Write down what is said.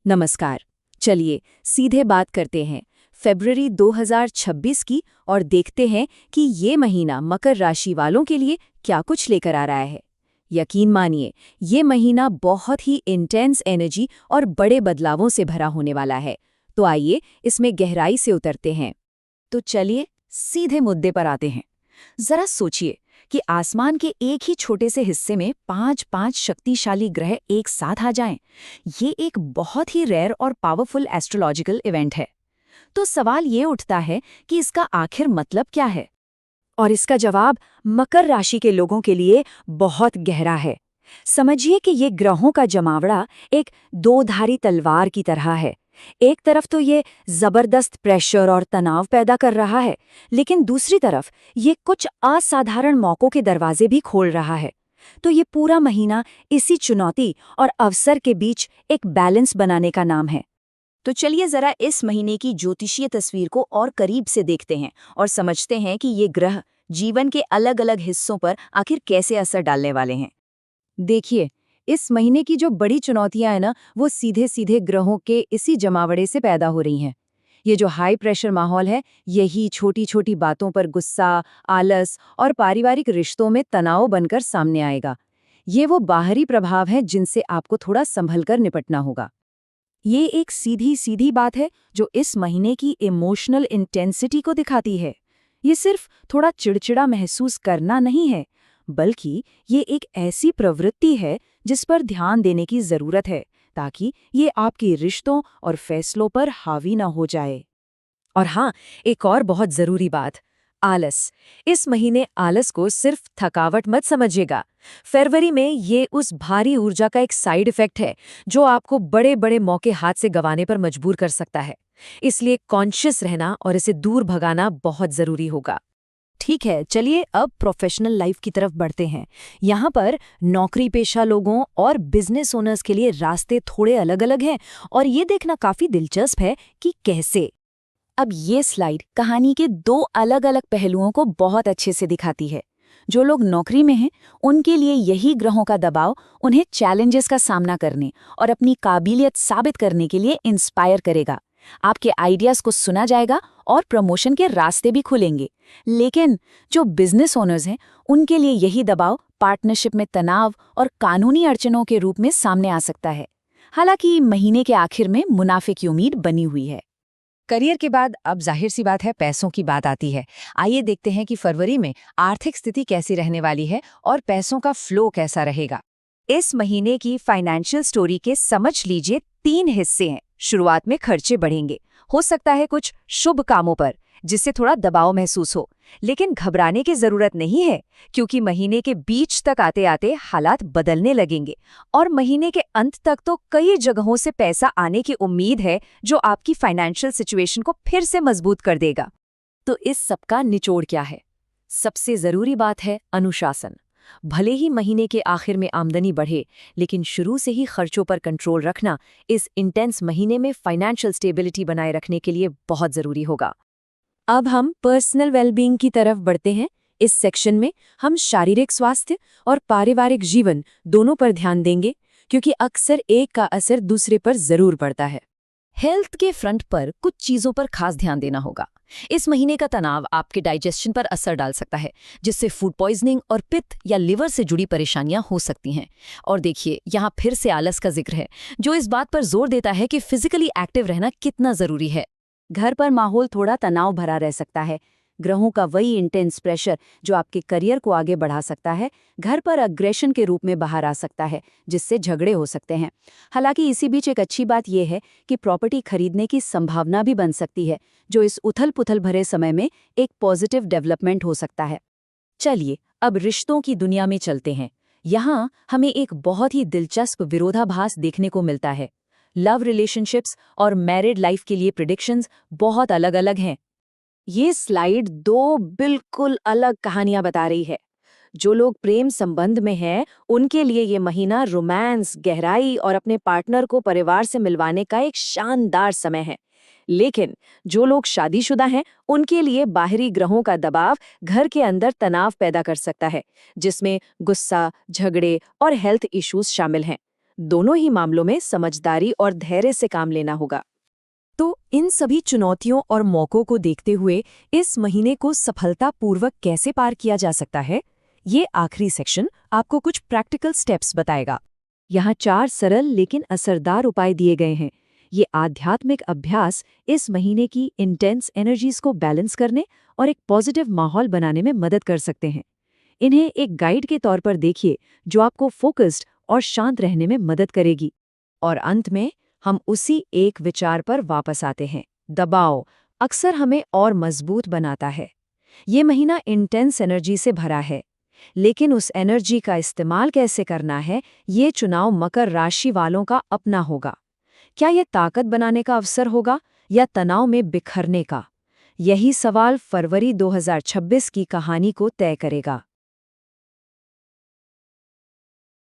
नमस्कार। चलिए सीधे बात करते हैं फरवरी 2026 की और देखते हैं कि ये महीना मकर राशि वालों के लिए क्या कुछ लेकर आ रहा है। यकीन मानिए, ये महीना बहुत ही इंटेंस एनर्जी और बड़े बदलावों से भरा होने वाला है। तो आइए इसमें गहराई से उतरते हैं। तो चलिए सीधे मुद्दे पर आते हैं। जरा सोचिए कि आसमान के एक ही छोटे से हिस्से में पांच पांच शक्तिशाली ग्रह एक साथ आ जाएं। ये एक बहुत ही रेयर और पावरफुल एस्ट्रोलॉजिकल इवेंट है। तो सवाल ये उठता है कि इसका आखिर मतलब क्या है? और इसका जवाब मकर राशि के लोगों के लिए बहुत गहरा है। समझिए कि ये ग्रहों का जमावड़ा एक दो-धारी तलवार की तरह है। एक तरफ तो ये जबरदस्त प्रेशर और तनाव पैदा कर रहा है, लेकिन दूसरी तरफ ये कुछ असाधारण मौकों के दरवाजे भी खोल रहा है। तो ये पूरा महीना इसी चुनौती और अवसर के बीच एक बैलेंस बनाने का नाम है। तो चलिए जरा इस महीने की ज्योतिषीय तस्वीर को और करीब से देखते हैं और समझते हैं कि ये ग्रह जीवन के अलग-अलग हिस्सों पर आखिर कैसे असर डालने वाले हैं। देखिए, इस महीने की जो बड़ी चुनौतियां हैं ना, वो सीधे सीधे ग्रहों के इसी जमावड़े से पैदा हो रही हैं। ये जो हाई प्रेशर माहौल है, यही छोटी छोटी बातों पर गुस्सा, आलस और पारिवारिक रिश्तों में तनाव बनकर सामने आएगा। ये वो बाहरी प्रभाव हैं जिनसे आपको थोड़ा संभल कर निपटना होगा। ये एक सीधी सीधी बात है जो इस महीने की इमोशनल इंटेंसिटी को दिखाती है। ये सिर्फ थोड़ा चिड़चिड़ा महसूस करना नहीं है, बल्कि ये एक ऐसी प्रवृत्ति है जिस पर ध्यान देने की जरूरत है, ताकि ये आपके रिश्तों और फैसलों पर हावी ना हो जाए। और हाँ, एक और बहुत जरूरी बात, आलस। इस महीने आलस को सिर्फ थकावट मत समझिएगा। फरवरी में ये उस भारी ऊर्जा का एक साइड इफेक्ट है जो आपको बड़े बड़े मौके हाथ से गंवाने पर मजबूर कर सकता है। इसलिए कॉन्शियस रहना और इसे दूर भगाना बहुत जरूरी होगा। ठीक है, चलिए अब प्रोफेशनल लाइफ की तरफ बढ़ते हैं। यहाँ पर नौकरी पेशा लोगों और बिजनेस ओनर्स के लिए रास्ते थोड़े अलग-अलग हैं और ये देखना काफी दिलचस्प है कि कैसे। अब ये स्लाइड कहानी के दो अलग-अलग पहलुओं को बहुत अच्छे से दिखाती है। जो लोग नौकरी में हैं, उनके लिए यही ग्रहों का दबाव उन्हें चैलेंजेस का सामना करने और अपनी काबिलियत साबित करने के लिए इंस्पायर करेगा। आपके आइडियाज को सुना जाएगा और प्रमोशन के रास्ते भी खुलेंगे। लेकिन जो बिजनेस ओनर्स हैं, उनके लिए यही दबाव पार्टनरशिप में तनाव और कानूनी अड़चनों के रूप में सामने आ सकता है। हालांकि महीने के आखिर में मुनाफे की उम्मीद बनी हुई है। करियर के बाद अब जाहिर सी बात है, पैसों की बात आती है। आइए देखते हैं कि फरवरी में आर्थिक स्थिति कैसी रहने वाली है और पैसों का फ्लो कैसा रहेगा। इस महीने की फाइनेंशियल स्टोरी के समझ लीजिए 3 हिस्से हैं। शुरुआत में खर्चे बढ़ेंगे, हो सकता है कुछ शुभ कामों पर, जिससे थोड़ा दबाव महसूस हो। लेकिन घबराने की जरूरत नहीं है, क्योंकि महीने के बीच तक आते आते हालात बदलने लगेंगे और महीने के अंत तक तो कई जगहों से पैसा आने की उम्मीद है, जो आपकी फाइनेंशियल सिचुएशन को फिर से मजबूत कर देगा। तो इस सबका निचोड़ क्या है? सबसे जरूरी बात है अनुशासन। भले ही महीने के आखिर में आमदनी बढ़े, लेकिन शुरू से ही खर्चों पर कंट्रोल रखना इस इंटेंस महीने में फाइनेंशियल स्टेबिलिटी बनाए रखने के लिए बहुत जरूरी होगा। अब हम पर्सनल वेलबींग की तरफ बढ़ते हैं। इस सेक्शन में हम शारीरिक स्वास्थ्य और पारिवारिक जीवन दोनों पर ध्यान देंगे, क्योंकि अक्सर एक का असर दूसरे पर जरूर पड़ता है। हेल्थ के फ्रंट पर कुछ चीजों पर खास ध्यान देना होगा। इस महीने का तनाव आपके डाइजेशन पर असर डाल सकता है, जिससे फूड पॉइजनिंग और पित्त या लिवर से जुड़ी परेशानियां हो सकती हैं। और देखिए, यहाँ फिर से आलस का जिक्र है, जो इस बात पर जोर देता है कि फिजिकली एक्टिव रहना कितना जरूरी है। घर पर माहौल थोड़ा तनाव भरा रह सकता है। ग्रहों का वही इंटेंस प्रेशर जो आपके करियर को आगे बढ़ा सकता है, घर पर अग्रेशन के रूप में बाहर आ सकता है, जिससे झगड़े हो सकते हैं। हालांकि इसी बीच एक अच्छी बात यह है कि प्रॉपर्टी खरीदने की संभावना भी बन सकती है, जो इस उथल-पुथल भरे समय में एक पॉजिटिव डेवलपमेंट हो सकता है। चलिए अब रिश्तों की दुनिया में चलते हैं। यहाँ हमें एक बहुत ही दिलचस्प विरोधाभास देखने को मिलता है। लव रिलेशनशिप्स और मैरिड लाइफ के लिए प्रेडिक्शंस बहुत अलग-अलग हैं। ये स्लाइड 2 बिल्कुल अलग कहानियां बता रही है। जो लोग प्रेम संबंध में हैं, उनके लिए ये महीना रोमांस, गहराई और अपने पार्टनर को परिवार से मिलवाने का एक शानदार समय है। लेकिन जो लोग शादीशुदा हैं, उनके लिए बाहरी ग्रहों का दबाव घर के अंदर तनाव पैदा कर सकता है, जिसमें गुस्सा, झगड़े और हेल्थ इश्यूज शामिल हैं। दोनों ही मामलों में समझदारी और धैर्य से काम लेना होगा। तो इन सभी चुनौतियों और मौकों को देखते हुए इस महीने को सफलतापूर्वक कैसे पार किया जा सकता है, ये आखिरी सेक्शन आपको कुछ प्रैक्टिकल स्टेप्स बताएगा। यहाँ 4 सरल लेकिन असरदार उपाय दिए गए हैं। ये आध्यात्मिक अभ्यास इस महीने की इंटेंस एनर्जीज को बैलेंस करने और एक पॉजिटिव माहौल बनाने में मदद कर सकते हैं। इन्हें एक गाइड के तौर पर देखिए जो आपको फोकस्ड और शांत रहने में मदद करेगी। और अंत में हम उसी एक विचार पर वापस आते हैं, दबाव अक्सर हमें और मजबूत बनाता है। ये महीना इंटेंस एनर्जी से भरा है, लेकिन उस एनर्जी का इस्तेमाल कैसे करना है, ये चुनाव मकर राशि वालों का अपना होगा। क्या ये ताकत बनाने का अवसर होगा या तनाव में बिखरने का? यही सवाल फरवरी 2026 की कहानी को तय करेगा।